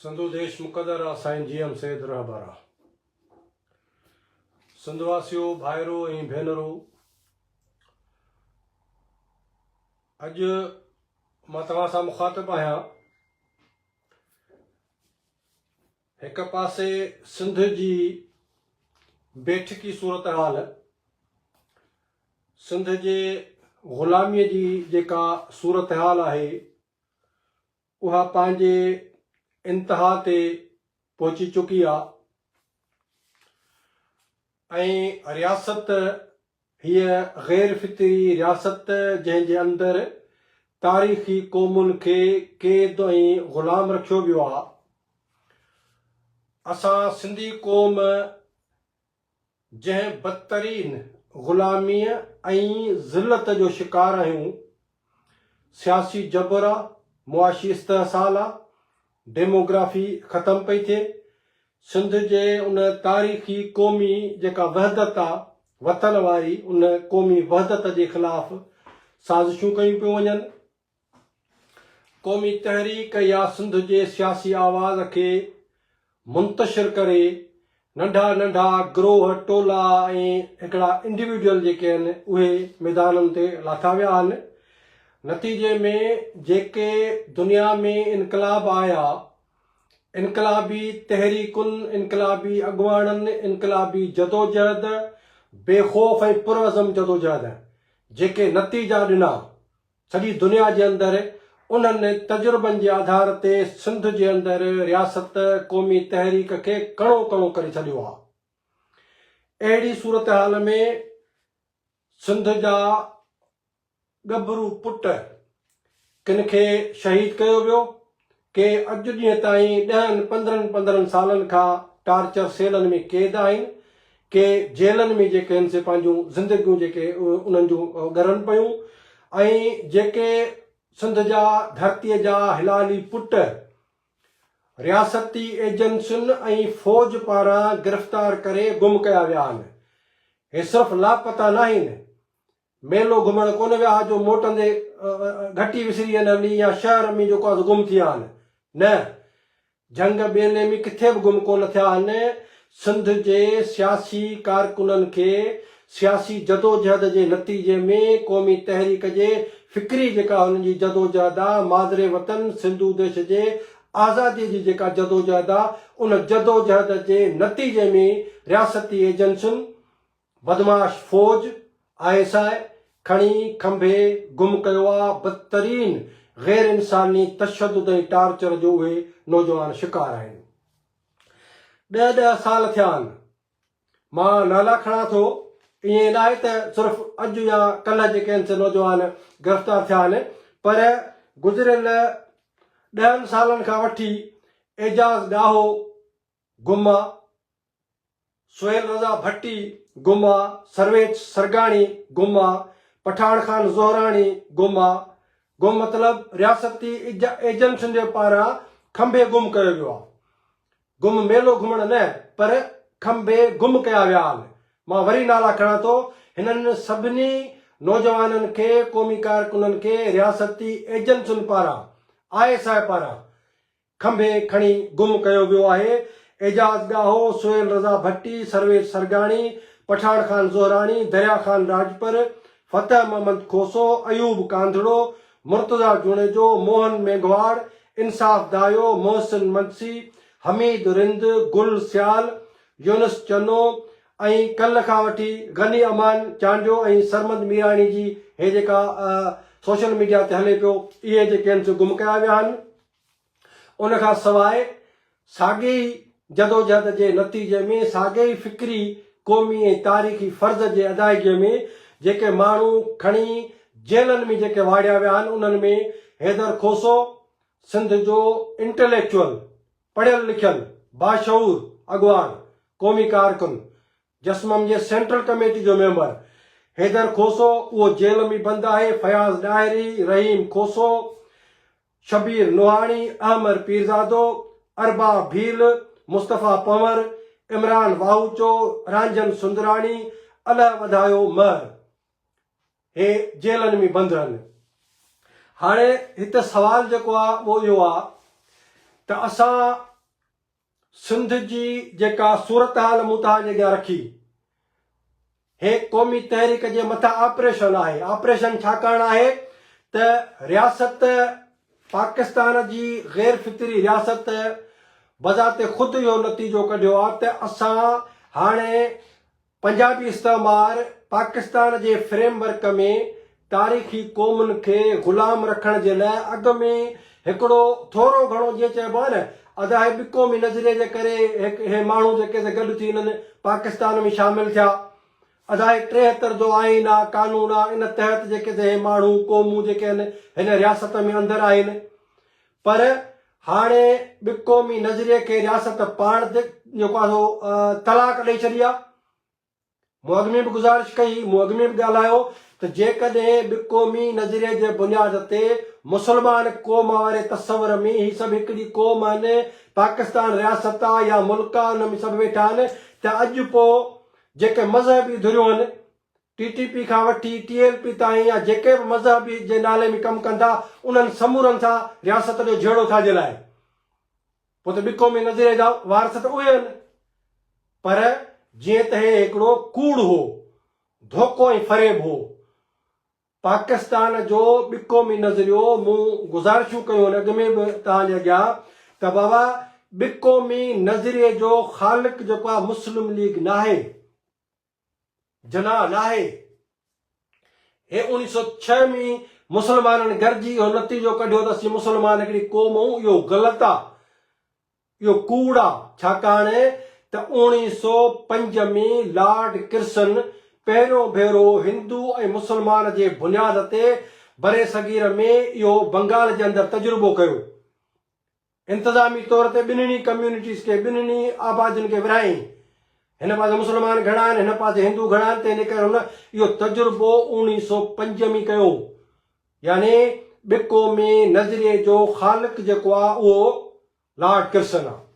सिंधु देश मुक़दर आहे साईं जीएम सैद रहबरा। सिंधवासियो भाइरो ऐं भेनरो, अॼु मां तव्हां सां मुखातिब आहियां। हिक पासे सिंध जी बेठिकी सूरत हाल, सिंध जे ग़ुलामीअ जी जेका सूरत हाल आहे उहा पंहिंजे इंतिहा ते पहुची चुकी आहे ऐं रियासत हीअ गैर फितरी रियासत जंहिंजे अंदरि तारीख़ी क़ौमुनि खे क़ैद ऐं ग़ुलाम रखियो वियो आहे। असां सिंधी क़ौम जंहिं बदतरीन ग़ुलामीअ ऐं ज़िलत जो शिकार आहियूं, सियासी जबर आहे, मुआशी इस्तहसाल आहे, डेमोग्राफी ख़तम पई थिए, सिंध जे उन तारीख़ी क़ौमी जेका वहदत आहे वतन वारी, उन क़ौमी वहदत जे ख़िलाफ़ साज़िशूं कयूं पियूं वञनि। क़ौमी तहरीक या सिंध जे सियासी आवाज़ खे मुंतशिर करे नंढा नंढा गिरोह, टोला ऐं हिकिड़ा इंडिविजुअल जेके आहिनि उहे मैदाननि ते लाथा विया आहिनि। नतीजे में जेके दुनिया में इनकलाब आया, इनकलाबी तहरीकुनि, इनकलाबी अॻुवाणनि, इनकलाबी जदोजहद, बेखौफ़ ऐं पुरअज़म जदोजहद जेके नतीजा ॾिना सॼी दुनिया जे अंदरि, उन्हनि तजुर्बनि जे आधार ते सिंध जे अंदरि रियासत क़ौमी तहरीक खे कणो कणो करे छॾियो आहे। अहिड़ी सूरत हाल में सिंध जा गभरू पुट किन खे शहीद कयो वियो, के अॼु ॾींहं ताईं 10-15 सालनि खां टार्चर सेलनि में क़ैद आहिनि, के जेलनि में जेके आहिनि से पंहिंजूं ज़िंदगियूं जेके उन्हनि जूं ॻरनि पियूं, ऐं जेके सिंध जा धरतीअ जा हिलाली पुट रियासती एजेंसियुनि ऐं फ़ौज पारां गिरफ़्तार करे गुम कया विया आहिनि। हे सिर्फ़ु लापता न आहिनि, मेलो घुमण कोन विया जो मोटंदे घटी विसरी वञनि या शहर में जेको आहे गुम थी विया आहिनि, न, जंग ॿेले में किथे बि गुम कोन थिया आहिनि। सिंध जे सियासी कारकुननि खे सियासी जदोजहद जे नतीजे में क़ौमी तहरीक जे फ़िक्री जेका हुननि जी जदोजहद आहे, मादरे वतन सिंधु देश जे आज़ादी जी जेका जदोजहद आहे, उन जदोजहद जे नतीजे में रियासती एजेंसियुनि, बदमाश फ़ौज, ISI खणी खंभे गुम कयो आहे। बदतरीन गैर इंसानी तशद्दुद ऐं टार्चर जो उहे नौजवान शिकार आहिनि। 10 साल थिया आहिनि, मां नाला खणां थो, ईअं न आहे त सिर्फ़ु अॼु या कल्ह जेके आहिनि से नौजवान गिरफ़्तार थिया आहिनि, पर गुज़िरियल 10 सालनि खां वठी एजाज़ ॾाहो गुम आहे, सुहेल रज़ा भट्टी गुम आहे, सर्वेज सरगाणी गुम आहे, पठान खान ज़ोहराणी गुम आहे। गुम मतिलबु रियासती एजेंसियुनि जे पारां खंभे गुम कयो वियो आहे। गुम मेलो घुमण न, पर खंभे गुम कया विया आहिनि। मां वरी नाला खणां थो, हिननि सभिनी नौजवाननि खे, क़ौमी कारकुननि खे रियासती एजेंसियुनि पारां, ISI पारां खंभे खणी गुम कयो वियो आहे। एजाज़ ॾाहो, सुहेल रज़ा भट्टी, सर्वेज सरगाणी, पठान खान ज़ोहराणी, दरिया खान राजपर, फतेह मोहम्मद खोसो, अयूब कांधड़ो, मुर्तज़ा जुणेजो, मोहन मेघवाड़, इंसाफ दायो, मोहसिन मनसी, हमीद रिंद, गुल सियाल, यूनुस चनो ऐं कल्ह खां वठी गनी अमान चांडियो ऐं सरमद मीराणी जी हे जेका सोशल मीडिया ते हले पियो, इहे जेके आहिनि से गुम कया विया आहिनि। उन खां सवाइ साॻी जदोजहद जे नतीजे में, साॻी फ़िक्री क़ौमी ऐं तारीख़ी फ़र्ज़ जे अदायगीअ में जेके माण्हू खणी जेलनि में जेके वाड़िया विया आहिनि, उन्हनि में हैदर खोसो, सिंध जो इंटेलेक्चुअल, पढ़ियल लिखियल, बाशऊर अॻुवान, क़ौमी कारकुन, जसमम जे सेंट्रल कमेटी जो मेंबर हैदर खोसो, उहो जेल में बंदि आहे। फयाज़ ॾाहिरी, रहीम खोसो, शबीर नोहाणी, अहमद पीरज़ादो, अरबा भील, मुस्तफ़ा पंवर, इमरान वाहूचो, रांझन सुंदराणी, अलाह वधायो महर, हे जेलनि में बंदि आहिनि। हाणे हिते सवाल जेको आहे उहो इहो आहे त असां सिंध जी जेका सूरत हाल मूं तव्हांजे अॻियां रखी, हे क़ौमी तहरीक जे मथां ऑपरेशन आहे। ऑपरेशन छाकाणि आहे त रियासत पाकिस्तान जी गैर फितरी रियासत बज़ाते ख़ुदि इहो नतीजो कढियो आहे त असां हाणे पंजाबी इस्तेमार पाकिस्तान जे फ्रेमवर्क में तारीख़ी क़ौमुनि खे ग़ुलाम रखण जे लाइ अॻ में हिकिड़ो थोरो घणो जीअं चइबो आहे न अदाए ॿिकोमी नज़रिए जे करे हे माण्हू जेके गॾु थी हिननि पाकिस्तान में शामिल थिया, अदाए 73 जो आइन आहे, कानून आहे, इन तहत जेके हे माण्हू क़ौमूं जेके आहिनि हिन रियासत में अंदरि आहिनि। पर हाणे ॿिकोमी नज़रिए खे रियासत पाण जेको आहे तलाक ॾेई छॾी आहे। मूं अॻु में बि गुज़ारिश कई, मूं अॻु में बि ॻाल्हायो त जेकॾहिं ॿिकोमी नज़रिए जे बुनियाद ते मुस्लमान क़ौम वारे तस्वर में ही सभु हिकिड़ी क़ौम आहिनि, पाकिस्तान रियासत आहे या मुल्क आहे, उन में सभु वेठा आहिनि, त अॼु पोइ जेके मज़हबी धुरियूं आहिनि TTP खां वठी TLP ताईं या जेके बि मज़हबी जे नाले में कमु कंदा उन्हनि समूरनि सां रियासत जो जहिड़ो छाजे लाइ? पोइ त ॿिकोमी नज़रिए जा वारस त उहे आहिनि। पर जीअं त हे हिकिड़ो कूड़ हो, धोखो ऐं फ़रेब हो, पाकिस्तान जो ॿिकोमी नज़रियो मूं गुज़ारिशूं कयूं आहिनि अॻु में बि तव्हांजे अॻियां त बाबा ॿिकोमी नज़रिए जो ख़ालिक़ जेको आहे मुस्लिम लीग नाहे, जना नाहे। हे 1906 में मुस्लमाननि गॾिजी इहो नतीजो कढियो त असीं मुस्लमान हिकिड़ी क़ौम आहियूं। इहो ग़लति आहे, इहो कूड़ आहे। छाकाणि त 1905 में लॉर्ड किर्सन पहिरियों भेरो हिंदू ऐं मुस्लमान जे बुनियाद ते बरे सगीर में इहो बंगाल जे अंदरि तजुर्बो कयो। इंतज़ामी तौर ते ॿिन्हिनि कम्यूनिटीज़ खे, ॿिन्हिनि आबादियुनि खे विराई। हिन पासे मुस्लमान घणा आहिनि, हिन पासे हिंदू घणा आहिनि, तंहिंजे करे हुन इहो तजुर्बो 1905 में कयो। यानी ॿिकोमी नज़रिए जो ख़ालिक़ जेको आहे उहो लॉर्ड किर्सन आहे।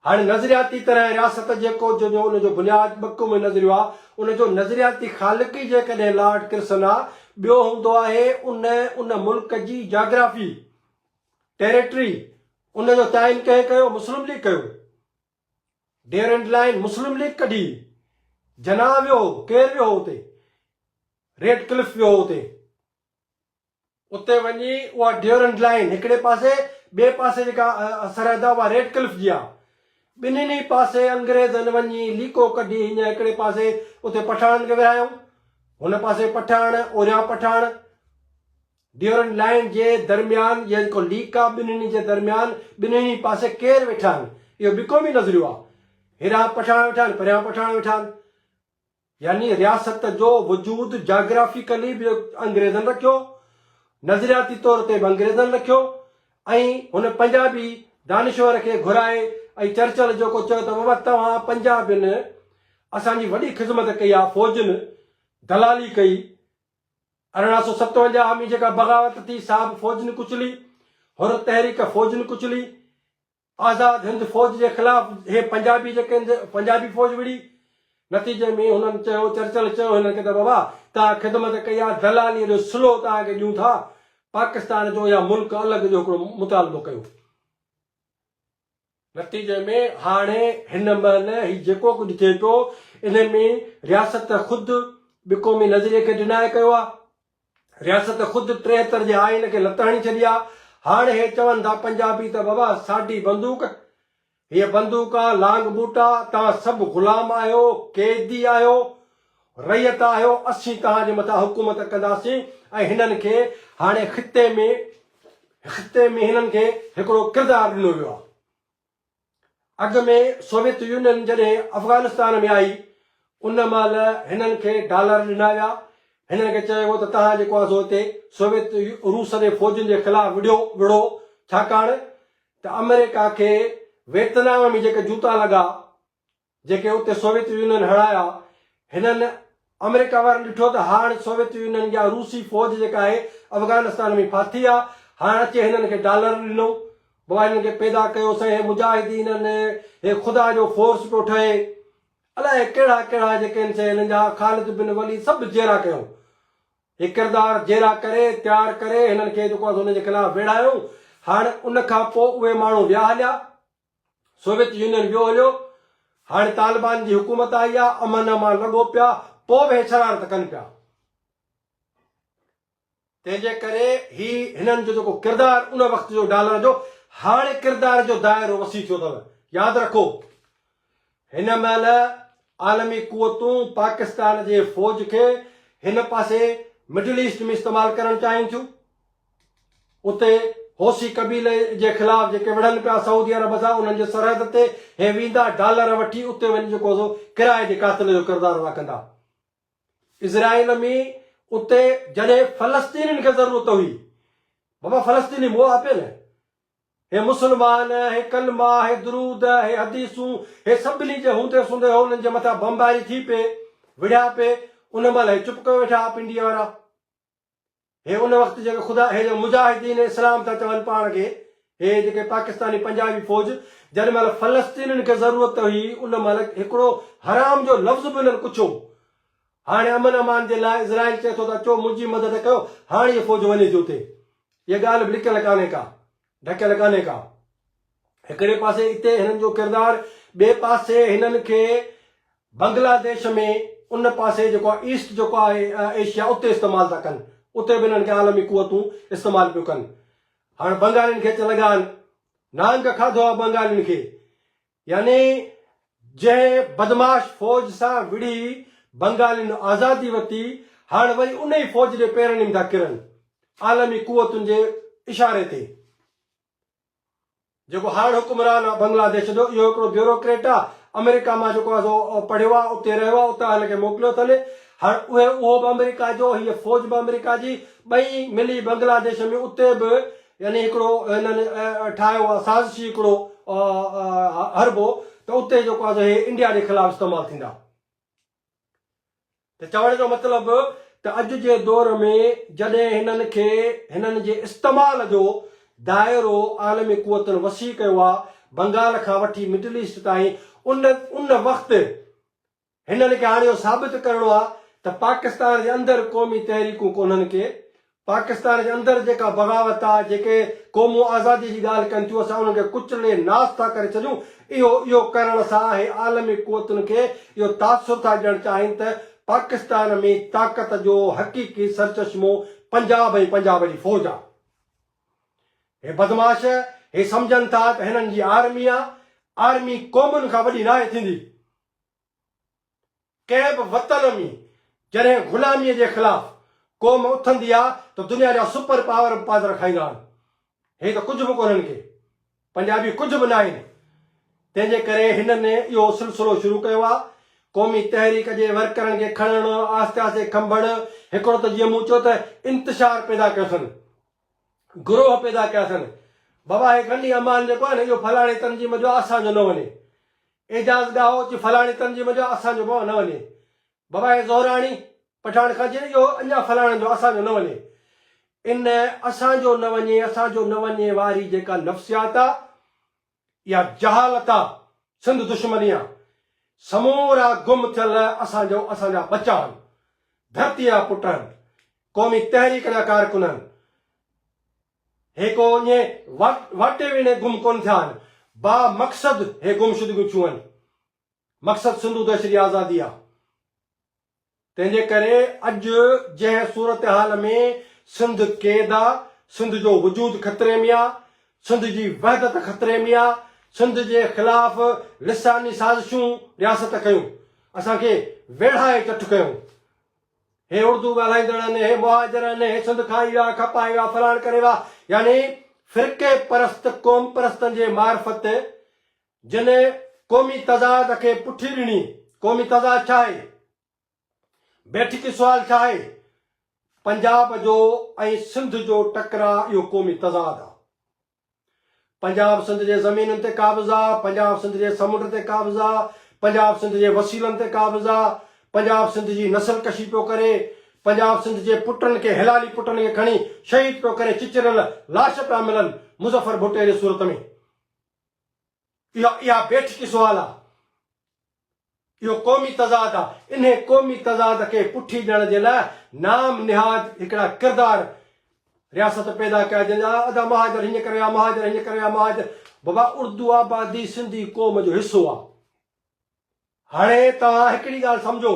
हाणे नज़रियाती तरह रियासत जेको उनजो बुनियाद ॿिकोमी नज़रियो आहे, उनजो नज़रियाती ख़ालिक़ ई जेकॾहिं लॉर्ड किर्सन आहे, ॿियो हूंदो आहे उन मुल्क जी जाग्राफी, टेरिटरी, उनजो ताइन कंहिं कयो? मुस्लिम लीग कयो। ड्यूरेंट लाइन मुस्लिम लीग कढी। जना वियो, केरु वियो हुते? रेड क्लिफ वियो हुते। उते वञी उहा ड्यूरेंट लाइन हिकिड़े पासे, ॿिए पासे जेका सरहद आहे उहा रेड क्लिफ जी आहे। ॿिन्हिनि पासे अंग्रेज़नि वञी लीको कढी, हीअं हिकिड़े पासे उते पठाणनि खे विरायूं, हुन पासे पठाण, ओरियां पठाण। ड्यूरेंट लाइन जे दरमियान जेको लीक आहे ॿिन्हिनि जे दरमियान ॿिन्हिनि पासे केरु वेठा आहिनि? इहो ॿिकोमी नज़रियो आहे। हेॾां पठाण वेठा आहिनि, परियां पठाण वेठा आहिनि। यानी रियासत जो वजूद जाग्राफिकली बि अंग्रेज़नि रखियो, नज़रियाती तौर ते बि अंग्रेज़नि रखियो। ऐं हुन पंजाबी दानिश्वर खे घुराए ऐं चर्चिल जेको चयो त बाबा तव्हां पंजाबियुनि असांजी वॾी ख़िदमत कई आहे, फ़ौजनि दलाली कई। 1857 में जेका बग़ावत थी, साहब फ़ौजनि कुचली, हुर तहरीक फ़ौजनि कुचली, आज़ाद हिंद फ़ौज जे ख़िलाफ़ हे पंजाबी जेके पंजाबी फ़ौज विड़ी। नतीजे में हुननि चयो, चर्चिल चयो हिनखे त बाबा तव्हां ख़िदमत कई आहे, दलालीअ जो सिलो तव्हांखे ॾियूं था, पाकिस्तान जो या मुल्क अलॻि जो हिकिड़ो मुतालबो कयो। नतीजे में हाणे हिन महिल ही जेको कुझु थिए पियो, इन में रियासत ख़ुदि ॿिकोमी नज़रिए खे डिनाए कयो आहे। रियासत ख़ुदि 73 जे आइन खे लत हणी छॾी आहे। हाणे हे चवनि था पंजाबी त बाबा साडी बंदूक, हीअ बंदूक आहे, लांग बूटा, तव्हां सभु ग़ुलाम आहियो, क़ैदी आहियो, रैयत आहियो, असीं तव्हांजे मथां हुकूमत कंदासीं। ऐं हिननि खे हाणे ख़िते में हिननि खे हिकिड़ो किरदारु ॾिनो वियो आहे। अॻ में सोवियत यूनियन जॾहिं अफ़गानिस्तान में आई, उन महिल हिननि खे डॉलर ॾिना विया। हिननि खे चयो वियो त तव्हां जेको आहे सो हिते सोवियत रूस जे फ़ौजुनि जे ख़िलाफ़ विड़ो। छाकाणि त अमेरिका खे वियतनाम में जेके जूता लॻा, जेके उते सोवियत यूनियन हणाया, हिननि अमेरिका वारनि ॾिठो त हाणे सोवियत यूनियन या रूसी फ़ौज जेका आहे अफ़गानिस्तान में फाथी आहे। हाणे अचे हिननि खे डॉलर ॾिनो, बाबा हिननि खे पैदा कयोसीं, हे मुजाहिदीन हे ख़ुदा जो फोर्स पियो ठहे, अलाए कहिड़ा कहिड़ा जेके आहिनि से हिननि जा ख़ालिद बिन वलीद सभु जेरा कयूं। हे किरदार जेरा करे तयारु करे हिननि खे जेको आहे हुनजे ख़िलाफ़ विड़ायूं। हाणे उन खां पोइ उहे माण्हू विया हलिया, सोवियत यूनियन वियो हलियो, हाणे तालिबान जी हुकूमत आई आहे, अमन अमान लॻो पिया, पोइ बि शरारत कनि पिया। तंहिंजे करे ही हिननि जो जेको किरदारु उन वक़्त जो डॉलर जो, हाणे किरदार जो दाइरो वसी थियो अथव। यादि रखो, हिन महिल आलमी कुवतूं पाकिस्तान जे फ़ौज खे हिन पासे मिडल ईस्ट में इस्तेमालु करणु चाहिनि थियूं। उते होसी कबीले जे ख़िलाफ़ जेके विढ़नि पिया सऊदी अरब सां, उन्हनि जे सरहद ते हे वेंदा डॉलर वठी, उते वञी जेको किराए जे कातिल जो किरदारु अदा कंदा। इज़राइल में उते जॾहिं फ़लस्तीनियुनि खे ज़रूरत हुई, बाबा फ़लस्तीनी मुआ पिए न, हे मुस्लमान, हे कलमा, हे दुरूद, हे हदीसूं, हे सभिनी जे हूंदे सूंदे उन्हनि जे मथां बमबारी थी पिए, विढ़िया पिए, उन महिल चुप कयो वेठा पिंडीअ वारा। हे उन वक़्तु जेके ख़ुदा हे जो मुजाहिदीन इस्लाम था चवनि पाण खे, हे जेके पाकिस्तानी पंजाबी फ़ौज, जॾहिं महिल फ़लस्तीनियुनि खे ज़रूरत हुई, उन महिल हिकिड़ो हराम जो लफ़्ज़ बि उन्हनि कुछो। हाणे अमन अमान जे लाइ इज़राइल चए थो त अचो मुंहिंजी मदद कयो, हाणे इहा फ़ौज वञे थी उते। इहा ॻाल्हि बि लिकियल कान्हे का, ढकियल कान्हे का। हिकिड़े पासे हिते हिननि जो किरदारु, ॿिए पासे हिननि खे बांग्लादेश में उन पासे जेको आहे ईस्ट जेको आहे एशिया, उते इस्तेमालु था कनि, उते बि हिननि खे आलमी कुवतूं इस्तेमालु पियूं कनि। हाणे बंगालियुनि खे अच लॻा आहिनि, नांग खाधो आहे बंगालियुनि खे, यानी जंहिं बदमाश फ़ौज सां विढ़ी बंगालियुनि आज़ादी वरिती, हाणे वरी उन ई फ़ौज जे पेरनि में था किरनि, आलमी कुवतुनि जे इशारे ते। जेको हाणे हुकुमरान आहे बांग्लादेश जो, इहो हिकिड़ो ब्यूरोक्रेट आहे, अमेरिका मां जेको आहे सो पढ़ियो आहे, उते रहियो आहे, उतां हिनखे मोकिलियो अथनि। हाणे उहो बि अमेरिका जो, हीअ फ़ौज बि अमेरिका जी, ॿई मिली बांग्लादेश में उते बि यानी हिकिड़ो हिननि ठाहियो आहे साज़िशी हिकिड़ो हरबो, त उते जेको आहे हे इंडिया जे ख़िलाफ़ इस्तेमालु थींदा। त चवण जो मतिलबु त अॼु जे दौर में जॾहिं हिननि खे हिननि जे इस्तेमाल जो दाइरो आलमी कुवतुनि वसी कयो आहे, बंगाल खां वठी मिडल ईस्ट ताईं, उन वक़्तु हिननि खे हाणे इहो साबित करिणो आहे त पाकिस्तान जे अंदरि क़ौमी तहरीकूं कोन्हनि के, पाकिस्तान जे अंदरि जेका बग़ावत आहे, जेके क़ौमूं आज़ादी जी ॻाल्हि कनि थियूं, असां उन्हनि खे कुचले नास था करे छॾियूं। इहो करण सां हे आलमी कुवतुनि खे इहो तासुर था ॾियणु चाहिनि त पाकिस्तान में ताक़त जो हक़ीक़ी सरचश्मो पंजाब ऐं पंजाब जी फ़ौज आहे। हे बदमाश हे सम्झनि था त हिननि जी आर्मी आहे, आर्मी क़ौमुनि खां वॾी नाहे थींदी। कंहिं बि वतन में जॾहिं ग़ुलामीअ जे ख़िलाफ़ क़ौम उथंदी आहे त दुनिया जा सुपर पावर पादर खाईंदा आहिनि। हे त कुझु बि कोन्हनि खे, पंजाबी कुझु बि न आहिनि। तंहिंजे करे हिननि इहो सिलसिलो शुरू कयो आहे, क़ौमी तहरीक जे वर्करनि खे खणणु, आस्ते आस्ते खंभणु, हिकिड़ो त जीअं मूं चयो त इंतिशार पैदा कयो अथनि, गिरोह पैदा कया अथनि। बाबा हे गनी अमान जेको आहे न, इहो फलाणे तंजीम जो, असांजो न वञे। एजाज़ ॻाहो अची फलाणी तंजीम जो, असांजो न वञे। बाबा हे ज़ोराणी पठाण खां चए इहो अञा फलाणे जो, असांजो न वञे। इन असांजो न वञे, असांजो न वञे वारी जेका नफ़्सियात आहे, इहा जहालत आहे, सिंध दुश्मनी आहे। समूरा गुम थियल असांजा बचा आहिनि, धरती जा पुट आहिनि, क़ौमी तहरीक जा कारकुन आहिनि। हे को ईअं वाटे वेणे गुम कोन थिया आहिनि, बा मक़सद हे गुमशुदगियूं थियूं आहिनि। मक़सद सिंधु दहशती आज़ादी आहे। तंहिंजे करे अॼु जंहिं सूरत हाल में सिंध क़ैद आहे, सिंध जो वजूद ख़तरे में आहे, सिंध जी वहदत ख़तरे में आहे, सिंध जे ख़िलाफ़ लिसानी साज़िशूं रियासत कयूं, असांखे वेढ़ाए चट कयूं। हे उर्दू ॻाल्हाईंदड़ आहिनि, हे मुहाजिर आहिनि, हे सिंध खाई विया, खपाए विया, फलाण करे विया, यानी फ़िरक़े परस्त क़ौम परस्तनि जे मार्फत जिन क़ौमी तज़ाद खे पुठी ॾिनी। क़ौमी तज़ाद छा आहे? बैठकी सुवाल छा आहे? पंजाब जो ऐं सिंध जो टकराउ, इहो क़ौमी तज़ाद आहे। पंजाब सिंध जे ज़मीनुनि ते काबिज़ा, पंजाब सिंध जे समुंड ते काबिज़ा, पंजाब सिंध जे वसीलनि ते काबिज़ा, पंजाब सिंध जी नस्ल कशी पियो करे, पंजाब सिंध जे पुटनि खे, हिलाली पुटनि खे खणी शहीद पियो करे, चिचरियल लाश पिया मिलनि मुज़फ़र भुट्टे जे सूरत में। इहा बैठकी सुवाल आहे, इहो क़ौमी तज़ाद आहे। इन क़ौमी तज़ाद खे पुठी ॾियण जे लाइ नाम निहाद हिकिड़ा किरदार रियासत पैदा कया जंहिंजा अदा महाजर हीअं करे महाजर हीअं करे महाजर बाबा उर्दू आबादी सिंधी क़ौम जो हिसो आहे हाणे तव्हां हिकिड़ी ॻाल्हि सम्झो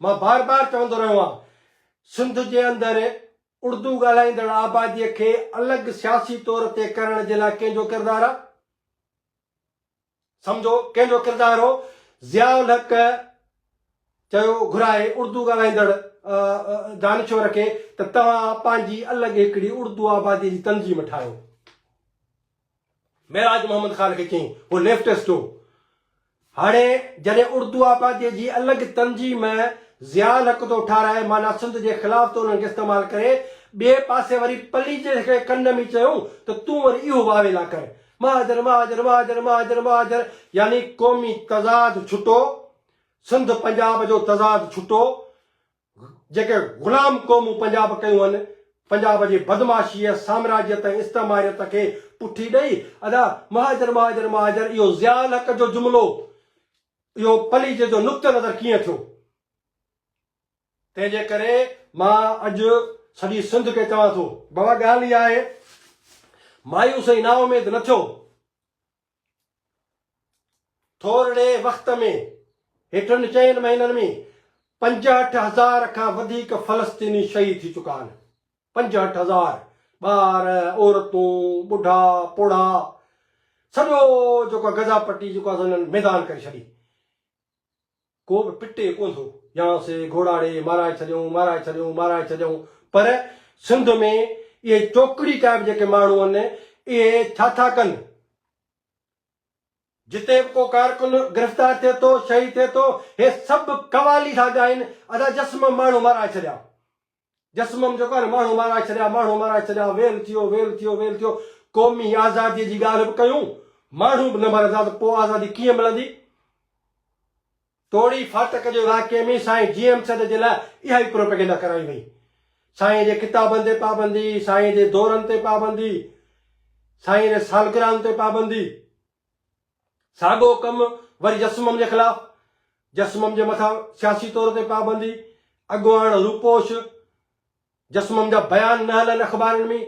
मां बार बार चवंदो रहियो आहियां सिंध जे अंदरि उर्दू ॻाल्हाईंदड़ आबादीअ खे अलॻि सियासी तौर ते करण जे लाइ कंहिंजो किरदारु आहे सम्झो कंहिंजो किरदारु हो ज़ियाउल हक़ चयो घुराए उर्दू ॻाल्हाईंदड़ दानिश्वर खे त तव्हां पंहिंजी अलॻि हिकिड़ी उर्दू आबादी जी तंज़ीम ठाहियो मेराज मोहम्मद ख़ान खे चयईं उहो लेफ्टिस्ट हो हाणे जॾहिं उर्दू आबादीअ जी अलॻि तंज़ीम ज़ियाउल हक़ थो ठाराए माना सिंध जे ख़िलाफ़ थो उन्हनि खे इस्तेमालु करे ॿिए पासे वरी पली जे कन में चयूं त तूं वरी इहो वावेला कर महाजर महाजर महाजर महाजर महाजर यानी क़ौमी तज़ाद छुटो सिंध पंजाब जो तज़ाद छुटो जेके ग़ुलाम क़ौमूं पंजाब कयूं आहिनि पंजाब जी बदमाशीअ साम्राज्यत ऐं इस्तेमारियत खे पुठी ॾेई अदा महाजर महाजर महाजर इहो ज़ियाउल हक़ जो जुमिलो इहो पली जो नुक़्ते नज़र कीअं थियो तंहिंजे करे मां अॼु सॼी सिंध खे चवां थो बाबा ॻाल्हि इहा आहे मायूस ऐं नाउमेद न थियो थोरे वक़्त में हेठनि 4 महीननि में 65,000 खां वधीक फ़लस्तीनी शहीद थी चुका आहिनि 65,000 ॿार औरतूं ॿुढा पोड़ा सॼो जेको गज़ा पट्टी जेको आहे हुननि मैदान करे छॾी को बि पिटे कोन थो या से घोड़ाड़े माराए छॾियूं पर सिंध में इहे चोकड़ी टाइप जेके माण्हू आहिनि इहे छा था कनि जिते बि को कारकुन गिरफ़्तार थिए थो शहीद थिए थो हे सभु कवाली था ॻाइनि अदा जस्म माण्हू माराए छॾिया जस्म जेको आहे न माण्हू माराए छॾिया वेल थियो क़ौमी आज़ादीअ जी ॻाल्हि बि कयूं माण्हू बि न मरंदा त पोइ आज़ादी कीअं मिलंदी तोड़ी फाटक जे इलाइक़े में साईं GM सद जे लाइ इहा ई प्रोपेगेंडा कराई वई साईं जे किताबनि ते पाबंदी साईं जे दौरनि ते पाबंदी साईं जे सालगिरहनि ते पाबंदी साॻियो कमु वरी जस्मम जे ख़िलाफ़ जस्मम जे मथां सियासी तौर ते पाबंदी अॻुवाण रूपोश जस्मम जा बयान न हलनि अख़बारनि में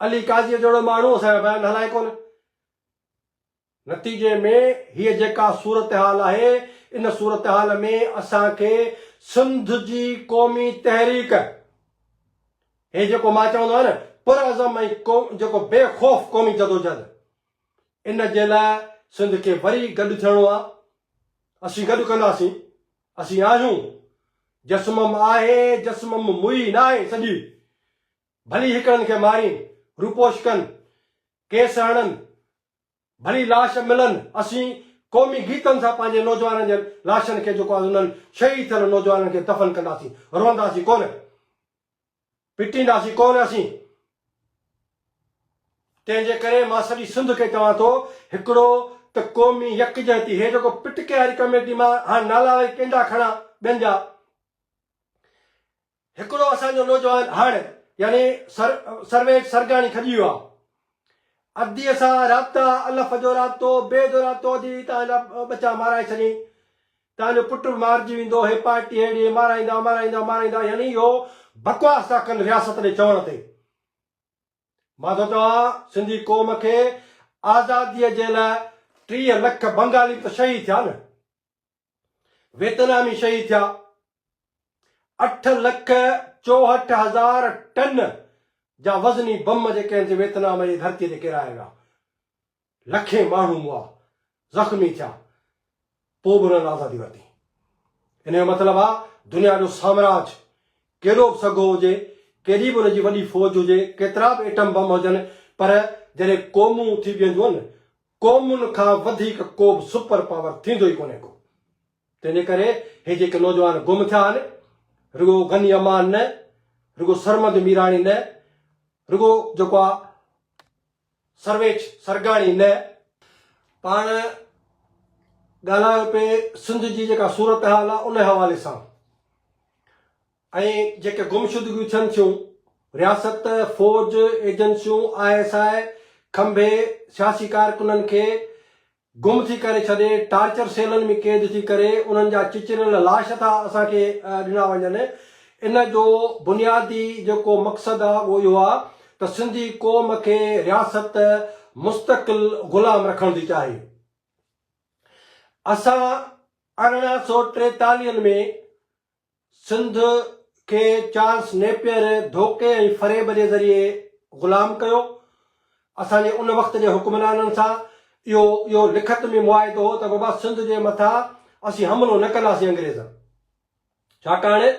अली काज़ीअ जहिड़ो माण्हू असांजा बयान हलाए कोन नतीजे में हीअ जेका सूरत हाल आहे इन सूरत हाल में असांखे सिंध जी क़ौमी तहरीक हे जेको मां चवंदो आहियां न पुरअज़म ऐं जेको बेखौफ़ क़ौमी जदोजहद इन जे लाइ सिंध खे वरी गॾु थियणो आहे असीं गॾु कंदासीं असीं आहियूं जस्मम आहे जस्मम मुई न आहे सॼी भली हिकिड़नि खे मारीनि रूपोश कनि केस हणनि भली लाश मिलनि असीं क़ौमी गीतनि सां पंहिंजे नौजवाननि जे लाशनि खे जेको आहे उन्हनि शहीद थियल नौजवाननि खे दफ़न कंदासीं रोअंदासीं कोन पिटींदासीं कोन असीं तंहिंजे करे मां सॼी सिंध खे चवां थो हिकिड़ो त क़ौमी यकजहती हे जेको पिटके वारी कमेटी मां हाणे नाला वरी कंहिंजा खणा ॿियनि जा हिकिड़ो असांजो नौजवान हाणे यानी सर्वेश सरगाणी खॼी वियो आहे अदीअ सां राब्ता अलफ़ जो राब्तो बे जो राब्तो जी तव्हांजा बचा माराए छॾी तव्हांजो पुटु मारिजी वेंदो हे पार्टी अहिड़ी माराईंदा यानी इहो बकवास था कनि रियासत ॾे चवण ते मां थो चवां सिंधी क़ौम खे आज़ादीअ जे लाइ 30 लख बंगाली त शहीद थिया न वेतनामी शहीद थिया 8,64,000 टन जा वज़नी बम जेके आहिनि वेतनाम जी धरतीअ ते किराया विया लखे माण्हू हुआ ज़ख़्मी थिया पोइ बि उन्हनि आज़ादी वरिती इन जो मतिलबु आहे दुनिया जो साम्राज्य कहिड़ो बि सघो हुजे केॾी बि हुनजी वॾी फ़ौज हुजे केतिरा बि एटम बम हुजनि पर जॾहिं क़ौमूं थी वेंदियूं आहिनि क़ौमुनि खां वधीक को बि सुपर पावर थींदो ई कोन्हे को तंहिंजे करे हे जेके नौजवान गुम थिया आहिनि रुगो गनी अमान न रुगो सरमद मीराणी न रुगो जेको आहे सर्वेश सरगाणी न पाण ॻाल्हायो पिए सिंध जी जेका सूरत हाल आहे उन हवाले सां ऐं जेके गुमशुदगियूं थियनि थियूं रियासत फ़ौज एजेंसियूं ISI खंभे सियासी कारकुननि खे गुम थी करे छॾे टार्चर सेलनि में क़ैद थी करे उन्हनि जा चिचरियल लाश था असांखे ॾिना वञनि इन जो बुनियादी जेको मक़सदु आहे उहो इहो आहे त सिंधी क़ौम खे रियासत मुस्तक़िल ग़ुलाम रखण थी चाहे। असां 1843 में सिंध खे चार्ल्स नेपियर धोखे ऐं फ़रेब जे ज़रिए ग़ुलाम कयो। असांजे उन वक़्त जे हुक्मराननि सां इहो लिखत में मुआइदो हो त बाबा सिंध जे मथां असीं हमलो न कंदासीं अंग्रेज़, छाकाणि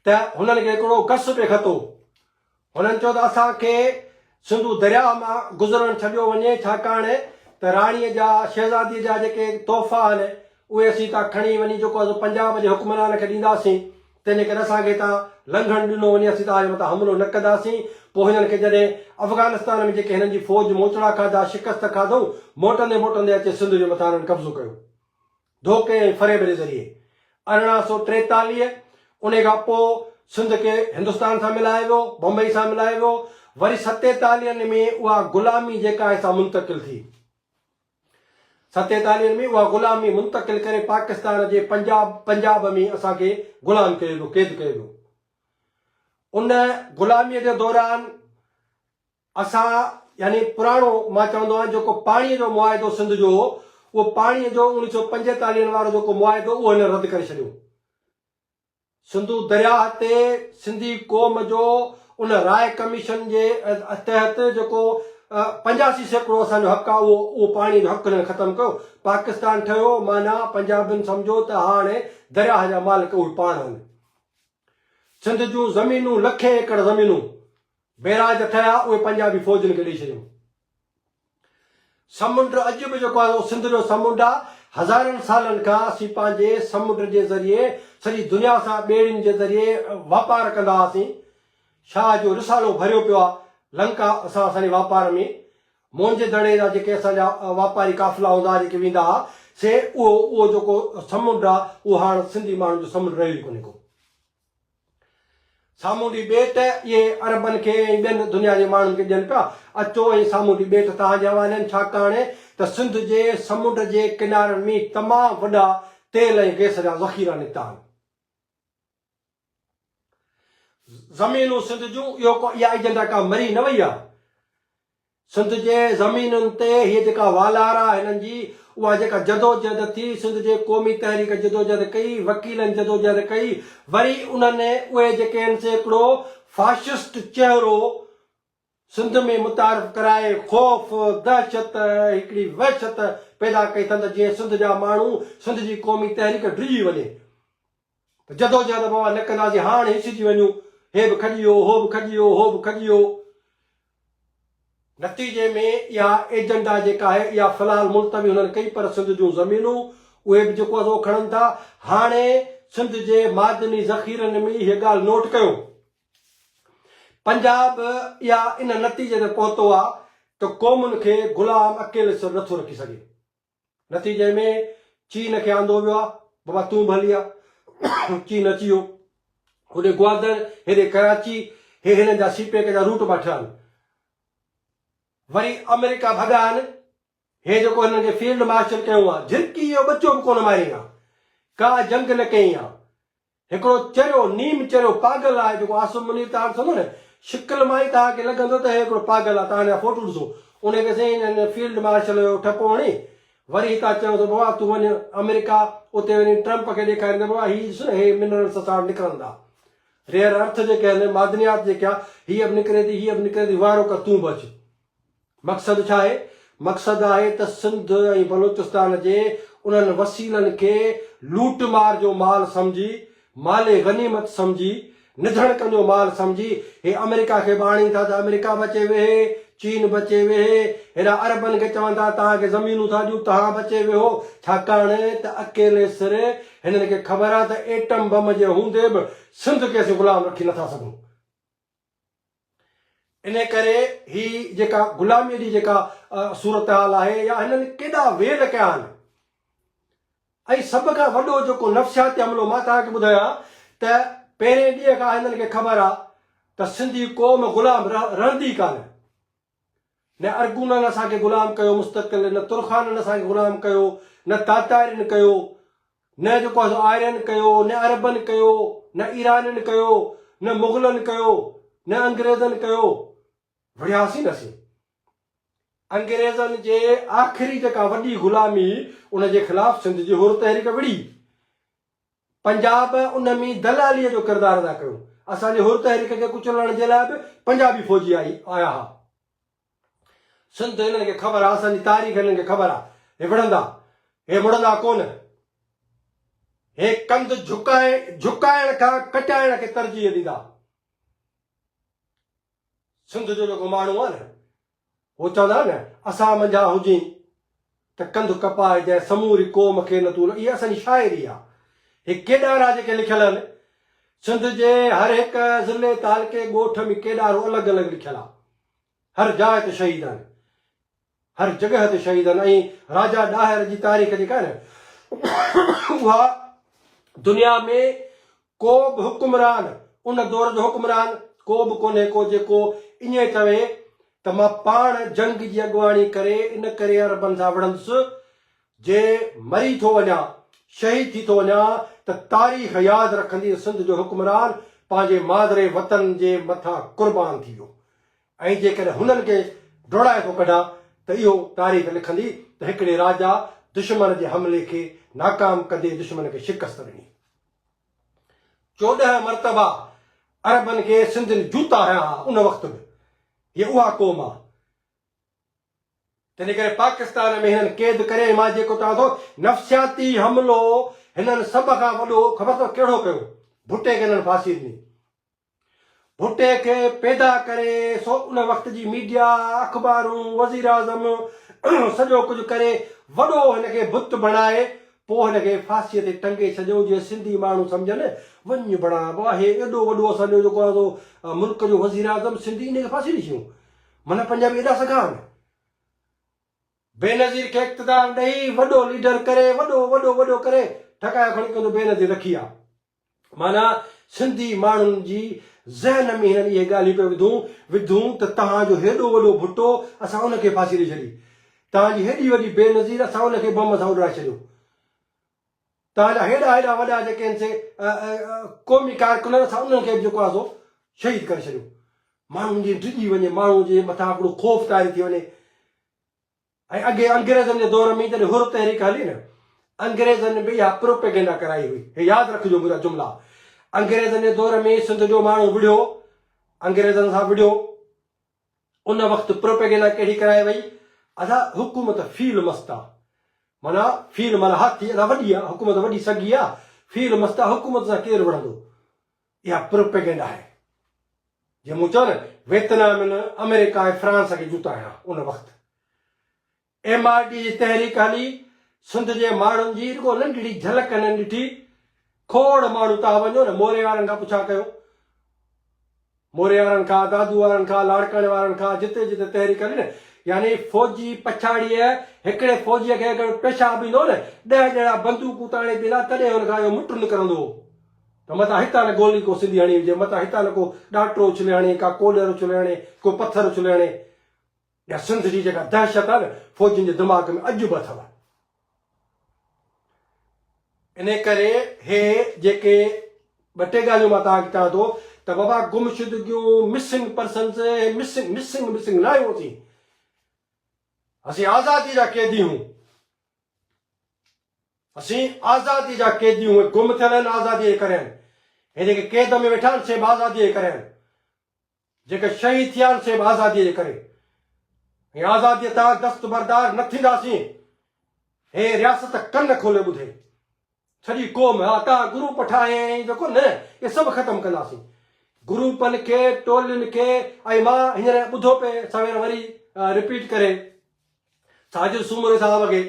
त हुननि खे हिकिड़ो गस पे खतो। हुननि चयो त असांखे सिंधु दरिया मां गुज़रणु छॾियो वञे, छाकाणि त राणीअ जा शहज़ादीअ जा जेके तोहफ़ा आहिनि उहे असीं था खणी वञी जेको आहे पंजाब जे हुक्मरान खे ॾींदासीं, तंहिंजे करे असांखे हितां लंघण ॾिनो वञे, असीं तव्हांजे मथां हमलो न कंदासीं। पोइ हिननि खे जॾहिं अफ़गानिस्तान में जेके हिननि जी फ़ौज मोचड़ा खाधा, शिकस्त खाधऊं, मोटंदे मोटंदे अचे सिंध जे मथां हिननि कब्ज़ो कयो धोखे ऐं फ़रेब जे ज़रिए। 1843 उन खां पोइ सिंध खे हिंदुस्तान सां मिलाए वियो, बम्बई सां मिलाए वियो। वरी 47 में उहा ग़ुलामी जेका आहे सा मुंतक़िल थी। 47 में उहा ग़ुलामी मुंतक़िल करे पाकिस्तान जे पंजाब में असांखे ग़ुलाम कयो वियो, क़ैद कयो वियो। उन ग़ुलामीअ जे दौरान असां यानी पुराणो मां चवंदो आहियां जेको पाणीअ जो मुआइदो सिंध जो, उहो पाणीअ जो 1945 वारो जेको मुआइदो उहो हिन रद्द करे छॾियो। सिंधु दरिया ते सिंधी क़ौम जो उन राय कमीशन जे तहत जेको 85% असांजो हक़ आहे उहो पाणीअ जो हक़ हिननि ख़तमु कयो। पाकिस्तान ठहियो, माना पंजाबियुनि सम्झो त हाणे दरिया जा मालिक उहे पाण आहिनि। सिंध जूं ज़मीनूं लखे एकड़ ज़मीनूं बैराज ठहिया, उहे पंजाबी फ़ौजनि खे ॾेई छॾियूं। समुंड अॼु बि जेको आहे सिंध जो समुंड आहे, हज़ारनि सालनि खां असीं पंहिंजे समुंड जे ज़रिए सॼी दुनिया सां ॿेड़ियुनि जे ज़रिए वापारु कंदा हुआसीं। शाह जो रिसालो भरियो पियो आहे लंका असांजे वापार में। मोंजे दड़े जा जेके असांजा वापारी काफ़िला हूंदा हुआ जेके वेंदा हुआ से उहो जेको समुंड आहे उहो हाणे सिंधी माण्हुनि जो समुंड रहियो ई कोन्हे को। सामूंडी ॿेट इहे अरबनि खे ऐं ॿियनि दुनिया जे माण्हुनि खे ॾियनि पिया, अचो ऐं सामूंडी ॿेट तव्हांजे हवाले आहिनि, छाकाणि त सिंध जे समुंड जे किनारनि में तमामु वॾा तेल ऐं गैस जा ज़ख़ीरा निकिता आहिनि। ज़मीनूं सिंध जूं इहा एजेंडा का मरी न वई आहे। सिंध जे ज़मीनुनि ते हीअ जेका वालार आहे हिननि जी, उहा जेका जदोजहद थी, सिंध जे क़ौमी तहरीक जदोजहद कई, वकीलनि जदोजहद कई। वरी उन्हनि उहे जेके आहिनि से हिकिड़ो फाशिस्ट चहिरो सिंध में मुतारिफ़ कराए ख़ौफ़, दहशत, हिकिड़ी वहशत पैदा कई अथनि त जीअं सिंध जा माण्हू सिंध जी क़ौमी तहरीक डिॼी वञे। जदोजहद बाबा न कंदासीं, हाणे हिसिजी वञूं, हे बि खॼी वियो, हो बि खॼी वियो, हो बि खॼी वियो। नतीजे में इहा एजेंडा जेका आहे इहा फ़िलहाल मुल्तवी हुननि कई, पर सिंध जूं ज़मीनूं उहे बि जेको आहे खणनि था। हाणे सिंध जे मादनी ज़ख़ीरनि में हीअ ॻाल्हि नोट कयो, पंजाब इहा इन नतीजे ते पहुतो आहे त क़ौमुनि खे ग़ुलाम अकेले सिर नथो रखी सघे। नतीजे में चीन खे आंदो वियो आहे, बाबा तूं भली आहे। चीन अची वियो, होॾे ग्वादर, हेॾे कराची, हे हिननि जा सीपेक जा रूट मां ठहिया आहिनि। वरी अमेरिका भॻा आहिनि, हे जेको हिननि खे फील्ड मार्शल कयो आहे, झिरकी जो बचो बि कोन मारियईं आहे, का जंग न कई आहे। हिकिड़ो चरियो नीम चरियो पागल आहे जेको आसिम मुनीर तव्हां सम्झो न, शिकिल मां ई तव्हांखे लॻंदो त हे हिकिड़ो पागल आहे। तव्हांजा फ़ोटो ॾिसो, उनखे साईं हिननि फील्ड मार्शल जो ठपो हणी वरी हितां चयो त बाबा तूं वञ अमेरिका, उते वञी ट्रम्प खे ॾेखारींदे बाबा हीअ ॾिस न, हे मिनरल्स असां वटि निकिरंदा, रेयर अर्थ जेके आहिनि, मादनियात जेके आहे, हीअ बि निकिरे थी, हीअ बि निकिरे थी, वारो कर तूं बि अचु। मक़सदु छा आहे? मक़सदु आहे त सिंध ऐं बलोचिस्तान जे उन्हनि वसीलनि खे लूट मार जो माल सम्झी, माले गनीमत सम्झी, निधण जो माल सम्झी हे अमेरिका खे बाणी था त अमेरिका बचे वेहे, चीन बचे वेहे, हेॾा अरबनि खे चवनि था तव्हांखे ज़मीनूं था ॾियूं, तव्हां बचे वेहो, छाकाणि त अकेले सिर हिननि खे ख़बर आहे त एटम बम जे हूंदे बि सिंध खे असीं ग़ुलाम रखी नथा सघूं। इन करे ही जेका ग़ुलामीअ जी जेका सूरत हाल आहे, या हिननि केॾा वेल कया आहिनि। ऐं सभ खां वॾो जेको नफ़्सियाती हमिलो मां तव्हांखे ॿुधायां त पहिरें ॾींहं खां हिननि खे ख़बर आहे त सिंधी क़ौम ग़ुलाम रहंदी कान्हे। न अरगूननि असांखे ग़ुलाम कयो मुस्तक़िल, न तुरखाननि असांखे ग़ुलाम कयो, न तातारियुनि कयो, न जेको आहे आर्यन कयो, न अरबनि कयो, न ईराननि कयो, न मुग़लनि कयो, न अंग्रेज़नि कयो, विढ़ियासीं न असीं। अंग्रेज़नि जे आख़िरी जेका वॾी ग़ुलामी उन जे ख़िलाफ़ सिंध जी हुर तहरीक विड़ी। पंजाब उन में दलालीअ जो किरदारु अदा कयो। असांजे हुर तहरीक खे कुचलण जे लाइ बि पंजाबी फ़ौजी आया हुआ। सिंध हिननि खे ख़बर आहे, असांजी तारीख़ हिननि खे ख़बर आहे, हे विढ़ंदा, हे मुड़ंदा कोन, हे कंध झुकाइण खां कटाइण खे तरजीह ॾींदा। सिंध जो जेको माण्हू आहे न, उहो चवंदा न असां मंझा हुजे त कंधु कपाइजांइ समूरी क़ौम खे न तूं। इहा असांजी शाइरी आहे। हे केॾारा जेके लिखियल आहिनि, सिंध जे हर हिकु ज़िले तालुके ॻोठ में केॾारो अलॻि अलॻि लिखियल आहे। हर जाइ ते शहीद आहिनि, हर जॻह ते शहीद आहिनि। ऐं राजा ॾाहिर जी तारीख़ जेका आहे न, उहा दुनिया में को बि हुकुमरान, उन दौर जो हुकुमरान को बि कोन्हे को जेको ईअं चवे त मां पाण जंग जी अॻुवाणी करे इन करे अरबनि सां विढ़ंदुसि, जे मरी थो वञा, शहीद थी थो वञा, त तारीख़ यादि रखंदी सिंध जो हुकुमरान पंहिंजे मादरे वतन जे मथां क़ुर्बान थी वियो। ऐं जेकॾहिं हुननि खे डोड़ाए थो कढां त इहो तारीख़ लिखंदी त हिकिड़े राजा दुश्मन जे हमले खे नाकाम कंदे दुश्मन खे शिकस्त ॾिनी। 14 मरतबा अरबनि खे सिंधियुनि जूता हया उन वक़्त में। हीअ उहा क़ौम आहे। तंहिं करे पाकिस्तान में हिननि क़ैद करे, मां जेको चवां थो नफ़्सियाती हमिलो हिननि सभ खां वॾो ख़बर अथव कहिड़ो कयो? भुट्टे खे हिननि फांसी ॾिनी। भुट्टे खे पैदा करे सो उन वक़्त जी मीडिया, अख़बारूं, वज़ीर आज़म सॼो कुझु करे वॾो हिनखे बुत बणाए पोइ हिनखे फांसीअ ते टंगे छॾियो। जीअं सिंधी माण्हू सम्झनि वञ बणा आहे एॾो वॾो असांजो जेको आहे मुल्क जो वज़ीर आज़म सिंधी, इनखे फांसी ॾई छॾियूं। माना पंजाबी एॾा सघा आहिनि। बेनज़ीर खे इक़्तिदार ॾेई वॾो लीडर करे वॾो वॾो वॾो करे ठकाए खणी कंदो बेनज़ीर रखी आहे। माना सिंधी माण्हुनि जी ज़हन में हिननि इहे ॻाल्हियूं पियूं विधूं त तव्हांजो हेॾो वॾो भुट्टो असां उनखे फांसी ॾेई छॾी, तव्हांजी हेॾी वॾी बेनज़ीर असां उनखे बम सां उॾाए छॾियो, तव्हांजा हेॾा हेॾा वॾा जेके आहिनि से क़ौमी कारकुन असां उन्हनि खे जेको आहे सो शहीद करे छॾियो। माण्हुनि जी डिॼी वञे, माण्हुनि जे मथां हिकिड़ो ख़ौफ़ तारी थी वञे। ऐं अॻे अंग्रेज़नि जे दौर में जॾहिं हुर तहरीक हली न, अंग्रेज़नि बि इहा प्रोपेगेंडा कराई हुई। हे यादि रखिजो मुंहिंजा जुमिला। अंग्रेज़नि जे दौर में सिंध जो माण्हू विढ़ियो, अंग्रेज़नि सां विढ़ियो। उन वक़्तु प्रोपेगेंडा कहिड़ी कराई वई? अदा हुकूमत फील मस्त आहे। माना फील माना हाथी, अदा वॾी आहे, हुकूमत वॾी सघी आहे, फील मस्त आहे, हुकूमत सां केरु विढ़ंदो? इहा प्रोपेगेंडा आहे। जीअं मूं चयो न वियतनाम में अमेरिका ऐं फ्रांस खे जूता हया उन वक़्तु। MRD जी तहरीक हली, सिंध जे माण्हुनि जी रुगो नंढड़ी झलक न ॾिठी। खोड़ माण्हू तव्हां वञो न, मोरे वारनि खां पुछा कयो, मोरे वारनि खां, दादू वारनि खां, लाड़काणे वारनि खां, जिते जिते तहरीक हली न, यानी फ़ौजी पछाड़ीअ हिकिड़े फ़ौजीअ खे अगरि पेशाब ईंदो न, 10 ॼणा बंदूकूं ताणे बीहंदा, तॾहिं हुनखां इहो मुट निकिरंदो हो त मथां हितां न गोली को सिंधी हणी हुजे, मथां हितां न को ॾाटो उछले हणे, का कोॾर उछले हणे, को पथर उछले हणे। या सिंध जी जेका दहशत आहे न फ़ौजियुनि जे दिमाग़ में अॼु बि अथव। इन करे हे जेके 2-टे ॻाल्हियूं मां तव्हांखे चवां थो त बाबा गुमशुदगियूं, मिसिंग पर्सन्स, मिसिंग न आहियूं असीं आज़ादी जा क़ैदी हूं। असीं आज़ादी जा क़ैदी हूं। गुम थियल आहिनि आज़ादीअ जे करे आहिनि। हे जेके क़ैद में वेठा आहिनि से बि आज़ादीअ जे करे आहिनि। जेके शहीद थिया आहिनि से बि आज़ादीअ जे करे। ऐं आज़ादीअ तां दस्तबरदार न थींदासीं। हे रियासत कन खोले ॿुधे, सॼी क़ौम हा तव्हां ग्रुप ठाहे जेको न, इहे सभु ख़तमु कंदासीं। ग्रुपनि खे, टोलियुनि खे। ऐं मां हींअर ॿुधो पिए सवेर वरी रिपीट करे, साजिद सूमरे साहब खे,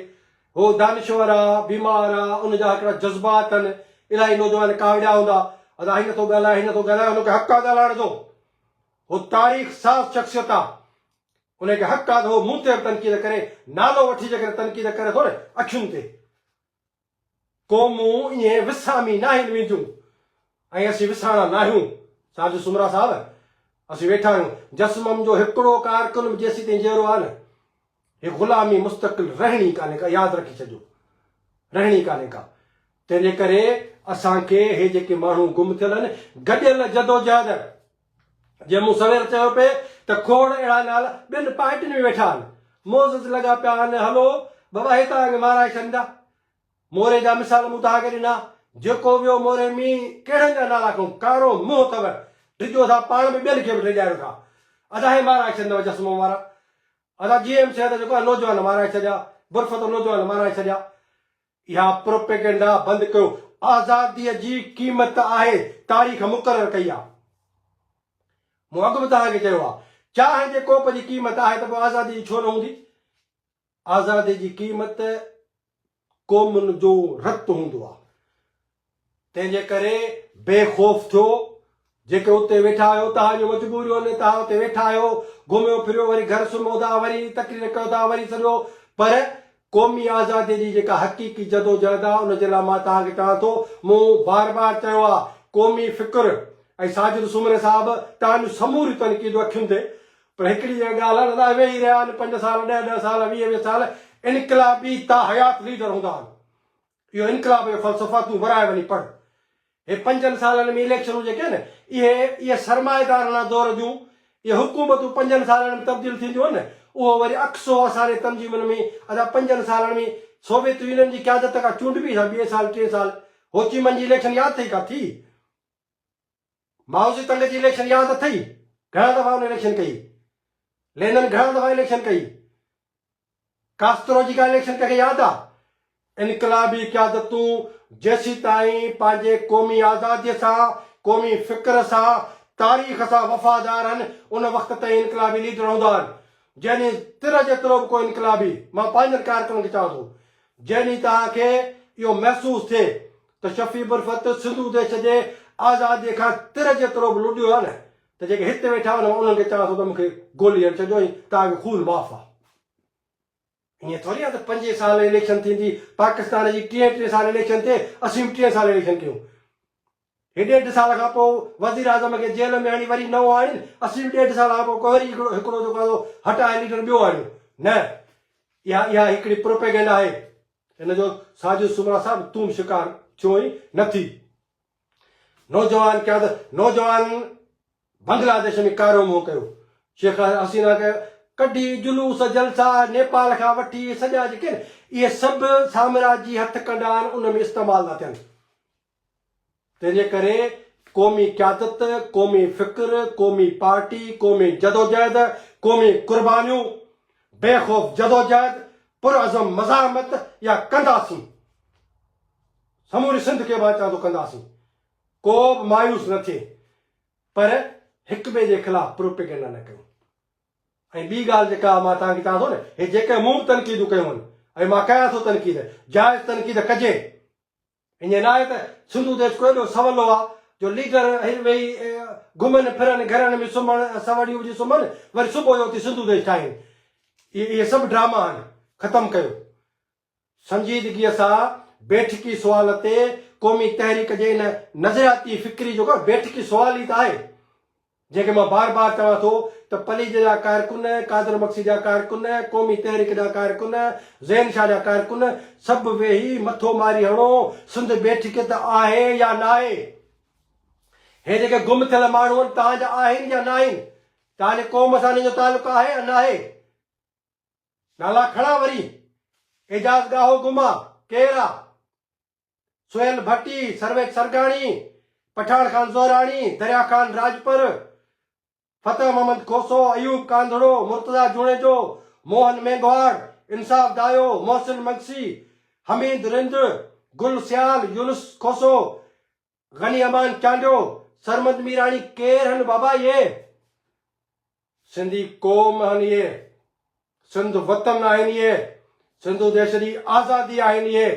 हो दानिश्वर आहे, बीमार आहे, उनजा हिकिड़ा जज़्बात आहिनि, इलाही नौजवान कावड़िया हूंदा, अदा ही नथो ॻाल्हाए, ही नथो ॻाल्हाए, हुनखे हक़ आहे ॻाल्हाइण जो। हो तारीख़ साफ़ शख़्सियत आहे, उनखे हक़ आहे त हो मूं ते तनक़ीद करे, नालो वठी जेकॾहिं तनक़ीद करे थो न अखियुनि ते। क़ौमूं ईअं विसामी न आहिनि मुंहिंजूं, ऐं असीं विसाणा न आहियूं। साजिद सूमरा साहब, असीं वेठा आहियूं। जसमम जो हिकिड़ो कारकुन जेसीं ताईं जहिड़ो आहे न, हे ग़ुलामी मुस्तक़िल रहणी कान्हे का, यादि रखी छॾियो, रहणी कान्हे का। तंहिंजे करे असांखे हे जेके माण्हू गुम थियल आहिनि गॾियल जदोजहद जे मूं सवेर चयो पिए त खोड़ अहिड़ा नाला ॿियनि पार्टियुनि में वेठा आहिनि मोज़ लॻा पिया आहिनि हलो बाबा हे तव्हांखे माराए छॾींदा मोरे जा मिसाल मूं तव्हांखे ॾिना जेको वियो मोरे में कहिड़नि जा नाला खयूं कारो मुंहुं अथव डिॼो था पाण में ॿियनि खे बि डिॼायो था अदा हे माराए छॾींदव चश्मो वारा अदा GMC जेको आहे नौजवान माराए छॾिया बुर्फ़ तो नौजवान माराए छॾिया इहा प्रोपेगेंडा बंदि कयो आज़ादीअ जी क़ीमत आहे तारीख़ मुक़ररु कई आहे मूं अॻु बि तव्हांखे चयो आहे चांहि जे कोप जी क़ीमत आहे त पोइ आज़ादी जी छो न हूंदी आज़ादी जी क़ीमत क़ौमुनि जो रत हूंदो आहे तंहिंजे करे बेखौफ़ थियो जेके उते वेठा आहियो तव्हांजो मजबूरियूं आहिनि तव्हां उते वेठा आहियो घुमियो फिरियो वरी घर सुम्हो था वरी तकरीर कयो था वरी सॼो पर क़ौमी आज़ादी जी जेका हक़ीक़ी जदोजहद आहे उनजे लाइ मां तव्हांखे चवां थो मूं बार बार चयो आहे क़ौमी फ़िक्र ऐं साजिद सुमरे साहिब तव्हांजूं समूरियूं तनक़ीदूं अखियुनि ते पर हिकिड़ी ॻाल्हि आहे न वेही रहिया आहिनि 5 साल 10 साल 20 साल इनकलाबी ता हयात लीडर हूंदा आहिनि इहो इनकलाब जो फ़लसफ़ा तूं वराए वञी पढ़ हे 5 सालनि में इलेक्शनूं जेके आहिनि इहे सरमाएदाराना दौर जूं इहे हुकूमतूं 5 सालनि में तब्दील थींदियूं आहिनि उहो वरी अक्सो असांजे तंज़ीमुनि में अञा 5 सालनि में सोवियत यूनियन जी क़यादत खां चूंडबी 2 साल 3 साल होचीमन जी इलेक्शन यादि अथई का थी माओ ज़ेतुंग जी इलेक्शन यादि अथई घणा दफ़ा हुन इलेक्शन कई लेनिन घणा दफ़ा इलेक्शन कई कास्त्रो जी का इलेक्शन कंहिंखे यादि आहे इनकलाबी क़यादतूं जेसीं ताईं पंहिंजे क़ौमी आज़ादीअ सां क़ौमी फ़िक्र सां तारीख़ सां वफ़ादार आहिनि उन वक़्त ताईं इनकलाबी लीडर हूंदा आहिनि जंहिं तिर जेतिरो बि को इनकलाबी मां पंहिंजनि कारकुननि खे चवां थो जंहिं तव्हांखे इहो महसूसु थिए त शफ़ी बुरफ़त सिंधु देश जे आज़ादीअ खां तिर जेतिरो बि लुॾियो आहे न त जेके हिते वेठा आहिनि उन्हनि खे चवां थो त मूंखे गोली हणी छॾियो ऐं तव्हांजो खून माफ़ आहे ईअं थोरी आहे त 5 साल इलेक्शन थींदी पाकिस्तान जी 3 साल इलेक्शन थिए असीं बि 3 साल इलेक्शन कयूं हे 1.5 साल खां पोइ वज़ीर आज़म खे जेल में हणी वरी नओं आणीनि असीं बि 1.5 साल खां पोइ वरी हिकिड़ो जेको हटाए लीडर ॿियो आणियूं न इहा हिकिड़ी प्रोपेगेंडा आहे हिन जो साजिद सुमरा साहिब तूं शिकार थियो ई नथी नौजवान बांग्लादेश में कारो मुंहुं कयो शेख हसीना खे कढी जुलूस जलसा नेपाल खां वठी सॼा जेके इहे सभु साम्राजी हथ कंडा आहिनि उन में इस्तेमालु था थियनि तंहिंजे करे क़ौमी क़यादत क़ौमी फ़िक्र क़ौमी पार्टी क़ौमी जदोजहद क़ौमी क़ुर्बानियूं बेखौफ़ जदोजहद पुरअज़म मज़ाहमत या कंदासीं समूरी सिंध खे मां चवां थो कंदासीं को बि मायूस न थिए पर हिक ॿिए जे ख़िलाफ़ प्रोपेगेंडा न कयूं ऐं ॿी ॻाल्हि जेका मां तव्हांखे चवां थो न हे जेके मूं तनक़ीदूं कयूं आहिनि ऐं मां कयां थो तनक़ीद जाइज़ तनक़ीद कजे ईअं न आहे त सिंधु देश को एॾो सवलो आहे जो लीडर वेही घुमनि फिरनि घरनि में सुम्हनि सवड़ियूं विझी सुम्हनि वरी सुबुह जो उते सिंधु देश ठाहिनि इहे सभु ड्रामा आहिनि ख़तमु कयो संजीदगीअ सां बैठकी सुवाल ते क़ौमी तहरीक जे इन नज़रियाती फ़िक्री जेको बैठकी सुवाल ई त आहे जंहिंखे मां बार बार चवां थो त पलीज जा कारकुन कादर मक्सी जा कारकुन क़ौमी तहरीक जा कारकुन ज़ैन शाह जा कारकुन सभु वेही मथो मारी हणो सिंध बैठक त आहे या न आहे हे जेके गुम थियल माण्हू आहिनि तव्हांजा आहिनि या न आहिनि तव्हांजे क़ौम सां जो तालुक़ु आहे या न आहे नाला खणा वरी एजाज़ गाहो गुमा केरु आहे सुहेल भट्टी सर्वेश सरगाणी पठान खान ज़ोराणी दरिया खान राजपर फतेह मोहम्मद खोसो अयूब कांधड़ो मुर्तज़ा जुणेजो मोहन मेघवाड़ इंसाफ दायो मोहसिन मक्सी हमीद रिंद गुल सियाल यूनुस खोसो गनी अमान चांडियो सरमद मीराणी केर हन बाबा ये सिंधी क़ौम हन ये सिंध वतन आहिनि ये सिंधु देश जी आज़ादी आहिनि ये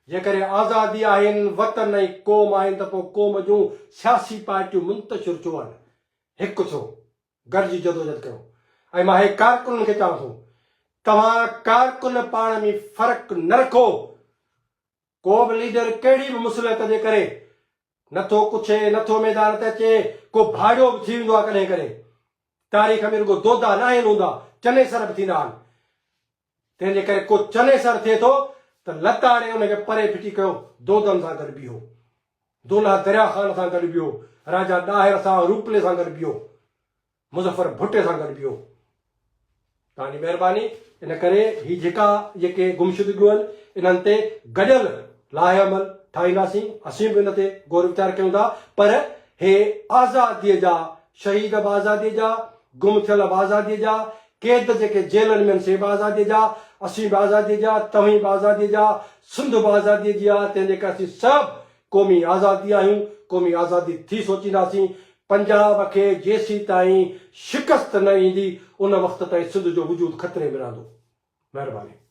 जेकॾहिं आज़ादी आहिनि वतन ऐं क़ौम आहिनि त पोइ क़ौम जूं सियासी पार्टियूं मुंतशिर छो आहिनि हिकु थियो गॾिजी जदोजहद कयो ऐं मां हे कारकुननि खे चवां थो तव्हां कारकुन पाण में फ़र्क़ु न रखो को बि लीडर कहिड़ी बि मुसीबत जे करे नथो कुछे नथो मैदान ते अचे को भाड़ियो बि थी वेंदो आहे कॾहिं कॾहिं तारीख़ में रुगो दोदा न आहिनि हूंदा चने सर बि थींदा आहिनि तंहिंजे करे को चने सर थिए थो त लताड़े हुनखे परे फिटी कयो दोदन सां गॾु बीहो दोला दरिया ख़ान सां गॾु बीहो राजा ॾाहिर सां रूपले सां गॾु बीहो मुज़फ़र भुट्टे सां गॾु बीहो तव्हांजी महिरबानी इन करे ही जेके गुमशुदगियूं आहिनि इन्हनि ते गॾियल लाहेअमल ठाहींदासीं असीं बि इन ते गौर वीचार कयूं था पर हे आज़ादीअ जा शहीद बि आज़ादीअ जा गुम थियल बि आज़ादीअ जा क़ैद जेके जेलनि में आहिनि से बि आज़ादीअ जा असीं बि आज़ादीअ जा तव्हीं बि आज़ादीअ जा सिंध बि आज़ादीअ जी आहे तंहिंजे करे असीं सभु क़ौमी आज़ादी आहियूं क़ौमी आज़ादी थी सोचींदासीं पंजाब खे जेसीं ताईं शिकस्त न ईंदी उन वक़्त ताईं सिंध जो वजूद ख़तरे में रहंदो महिरबानी